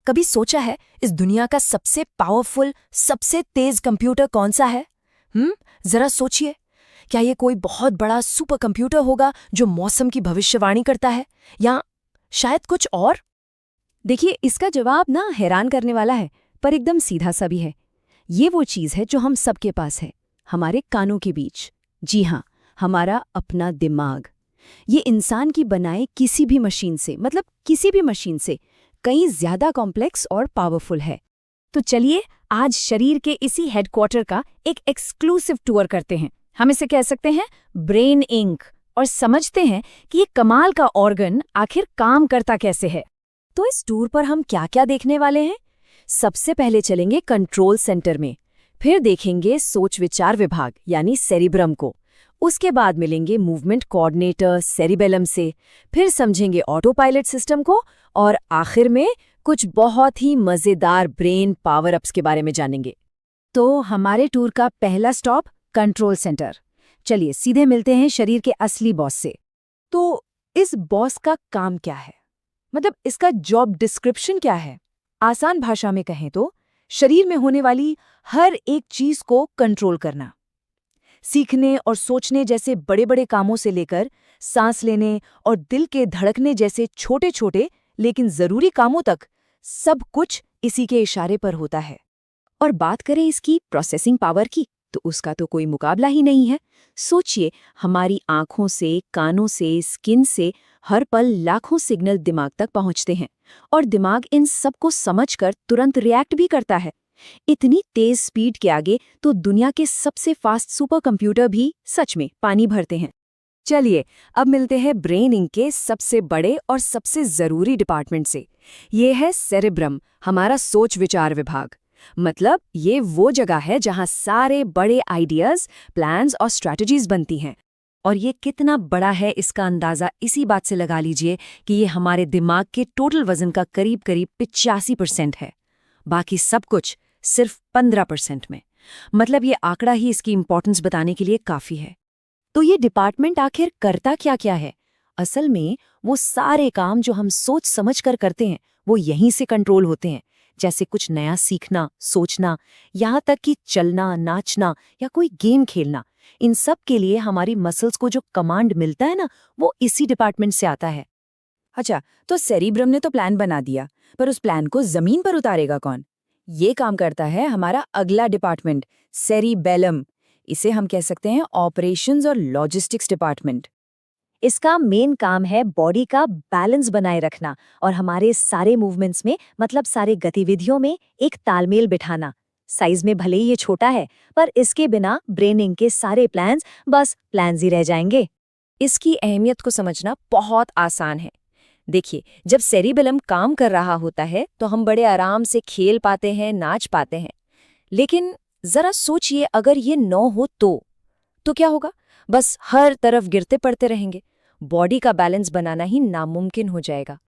कभी सोचा है इस दुनिया का सबसे पावरफुल, सबसे तेज कंप्यूटर कौन सा है? जरा सोचिए। क्या ये कोई बहुत बड़ा सुपर कंप्यूटर होगा जो मौसम की भविष्यवाणी करता है, या शायद कुछ और? देखिए, इसका जवाब ना हैरान करने वाला है, पर एकदम सीधा सा भी है। ये वो चीज़ है जो हम सबके पास है, हमारे कानों के बीच। जी हाँ, हमारा अपना दिमाग। ये इंसान की बनाए किसी भी मशीन से, मतलब किसी भी मशीन से कहीं ज्यादा कॉम्प्लेक्स और पावरफुल है। तो चलिए आज शरीर के इसी हेडक्वार्टर का एक एक्सक्लूसिव टूर करते हैं। हम इसे कह सकते हैं ब्रेन इंक, और समझते हैं कि ये कमाल का ऑर्गन आखिर काम करता कैसे है। तो इस टूर पर हम क्या क्या देखने वाले हैं? सबसे पहले चलेंगे कंट्रोल सेंटर में, फिर देखेंगे सोच विचार विभाग यानी सेरिब्रम को, उसके बाद मिलेंगे मूवमेंट कोऑर्डिनेटर सेरिबेलम से, फिर समझेंगे ऑटो पायलट सिस्टम को, और आखिर में कुछ बहुत ही मजेदार ब्रेन पावर अप्स के बारे में जानेंगे। तो हमारे टूर का पहला स्टॉप कंट्रोल सेंटर। चलिए सीधे मिलते हैं शरीर के असली बॉस से। तो इस बॉस का काम क्या है, मतलब इसका जॉब डिस्क्रिप्शन क्या है? आसान भाषा में कहें तो शरीर में होने वाली हर एक चीज को कंट्रोल करना। सीखने और सोचने जैसे बड़े बड़े कामों से लेकर सांस लेने और दिल के धड़कने जैसे छोटे छोटे लेकिन जरूरी कामों तक सब कुछ इसी के इशारे पर होता है। और बात करें इसकी प्रोसेसिंग पावर की, तो उसका तो कोई मुकाबला ही नहीं है। सोचिए, हमारी आंखों से, कानों से, स्किन से हर पल लाखों सिग्नल दिमाग तक पहुंचते हैं, और दिमाग इन सबको समझकर तुरंत रिएक्ट भी करता है। इतनी तेज स्पीड के आगे तो दुनिया के सबसे फास्ट सुपर कंप्यूटर भी सच में पानी भरते हैं। चलिए अब मिलते हैं ब्रेन इंक के सबसे बड़े और सबसे जरूरी डिपार्टमेंट से। ये है सेरिब्रम, हमारा सोच विचार विभाग। मतलब ये वो जगह है जहां सारे बड़े आइडियाज, प्लान्स और स्ट्रैटेजीज बनती हैं। और ये कितना बड़ा है इसका अंदाजा इसी बात से लगा लीजिए कि ये हमारे दिमाग के टोटल वजन का करीब करीब 85% है। बाकी सब कुछ सिर्फ 15% में। मतलब ये आंकड़ा ही इसकी इंपॉर्टेंस बताने के लिए काफी है। तो ये डिपार्टमेंट आखिर करता क्या क्या है? असल में वो सारे काम जो हम सोच समझ कर करते हैं वो यहीं से कंट्रोल होते हैं। जैसे कुछ नया सीखना, सोचना, यहाँ तक कि चलना, नाचना या कोई गेम खेलना, इन सब के लिए हमारी मसल्स को जो कमांड मिलता है ना, वो इसी डिपार्टमेंट से आता है। अच्छा, तो सेरिब्रम ने तो प्लान बना दिया, पर उस प्लान को जमीन पर उतारेगा कौन? ये काम करता है हमारा अगला डिपार्टमेंट, सेरिबेलम। इसे हम कह सकते हैं ऑपरेशंस और लॉजिस्टिक्स डिपार्टमेंट। इसका मेन काम है बॉडी का बैलेंस बनाए रखना और हमारे सारे मूवमेंट्स में, मतलब सारे गतिविधियों में एक तालमेल बिठाना। साइज में भले ही ये छोटा है, पर इसके बिना ब्रेनिंग के सारे प्लान्स बस प्लान्स ही रह जाएंगे। इसकी अहमियत को समझना बहुत आसान है। देखिए, जब सेरिबेलम काम कर रहा होता है तो हम बड़े आराम से खेल पाते हैं, नाच पाते हैं। लेकिन जरा सोचिए, अगर ये न हो तो क्या होगा? बस हर तरफ गिरते पड़ते रहेंगे। बॉडी का बैलेंस बनाना ही नामुमकिन हो जाएगा।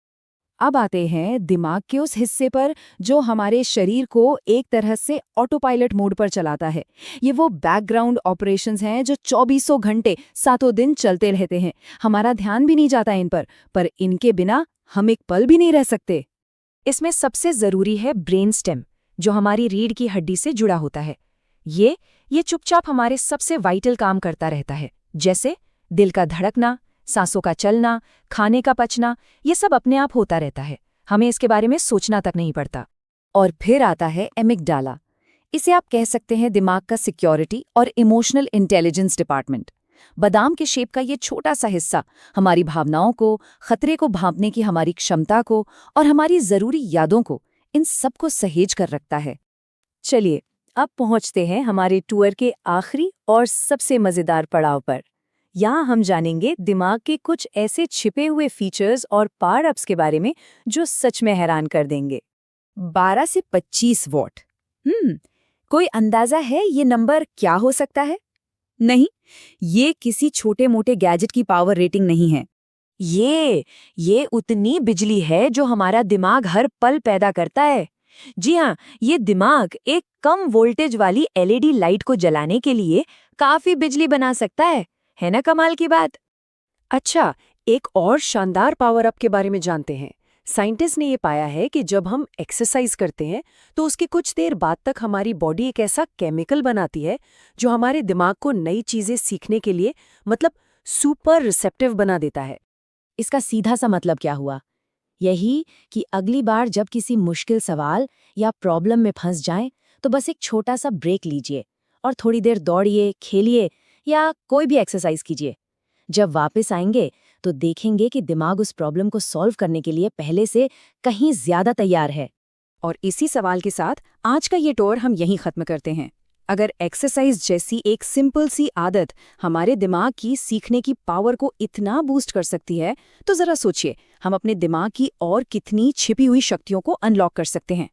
अब आते हैं दिमाग के उस हिस्से पर जो हमारे शरीर को एक तरह से ऑटो पायलट मोड पर चलाता है। ये वो बैकग्राउंड ऑपरेशंस हैं जो 24 घंटे 7 दिन चलते रहते हैं। हमारा ध्यान भी नहीं जाता इन पर इनके बिना हम एक पल भी नहीं रह सकते। इसमें सबसे जरूरी है ब्रेन स्टेम, जो हमारी रीढ़ की हड्डी से जुड़ा होता है। ये चुपचाप हमारे सबसे वाइटल काम करता रहता है, जैसे दिल का धड़कना, सांसों का चलना, खाने का पचना, ये सब अपने आप होता रहता है। हमें इसके बारे में सोचना तक नहीं पड़ता। और फिर आता है एमिगडाला। इसे आप कह सकते हैं दिमाग का सिक्योरिटी और इमोशनल इंटेलिजेंस डिपार्टमेंट। बादाम के शेप का ये छोटा सा हिस्सा हमारी भावनाओं को, खतरे को भांपने की हमारी क्षमता को और हमारी जरूरी यादों को, इन सब को सहेज कर रखता है। चलिए अब पहुंचते हैं हमारे टूर के आखिरी और सबसे मजेदार पड़ाव पर। यहाँ हम जानेंगे दिमाग के कुछ ऐसे छिपे हुए फीचर्स और पावर अप्स के बारे में जो सच में हैरान कर देंगे। 12 से 25 वॉट। कोई अंदाजा है ये नंबर क्या हो सकता है? नहीं, ये किसी छोटे मोटे गैजेट की पावर रेटिंग नहीं है। ये उतनी बिजली है जो हमारा दिमाग हर पल पैदा करता है। जी हाँ, ये दिमाग एक कम वोल्टेज वाली एलईडी लाइट को जलाने के लिए काफी बिजली बना सकता है ना कमाल की बात? अच्छा, एक और शानदार पावर अप के बारे में जानते हैं, साइंटिस्ट ने ये पाया है कि जब हम एक्सरसाइज करते हैं तो उसके कुछ देर बाद तक हमारी बॉडी एक ऐसा केमिकल बनाती है जो हमारे दिमाग को नई चीजें सीखने के लिए मतलब सुपर रिसेप्टिव बना देता है। इसका सीधा सा मतलब क्या हुआ? यही कि अगली बार जब किसी मुश्किल सवाल या प्रॉब्लम में फंस जाएं, तो बस एक छोटा सा ब्रेक लीजिए और थोड़ी देर दौड़िए, खेलिए या कोई भी एक्सरसाइज कीजिए। जब वापस आएंगे तो देखेंगे कि दिमाग उस प्रॉब्लम को सॉल्व करने के लिए पहले से कहीं ज्यादा तैयार है। और इसी सवाल के साथ आज का ये टूर हम यहीं खत्म करते हैं। अगर एक्सरसाइज जैसी एक सिंपल सी आदत हमारे दिमाग की सीखने की पावर को इतना बूस्ट कर सकती है, तो जरा सोचिए हम अपने दिमाग की और कितनी छिपी हुई शक्तियों को अनलॉक कर सकते हैं।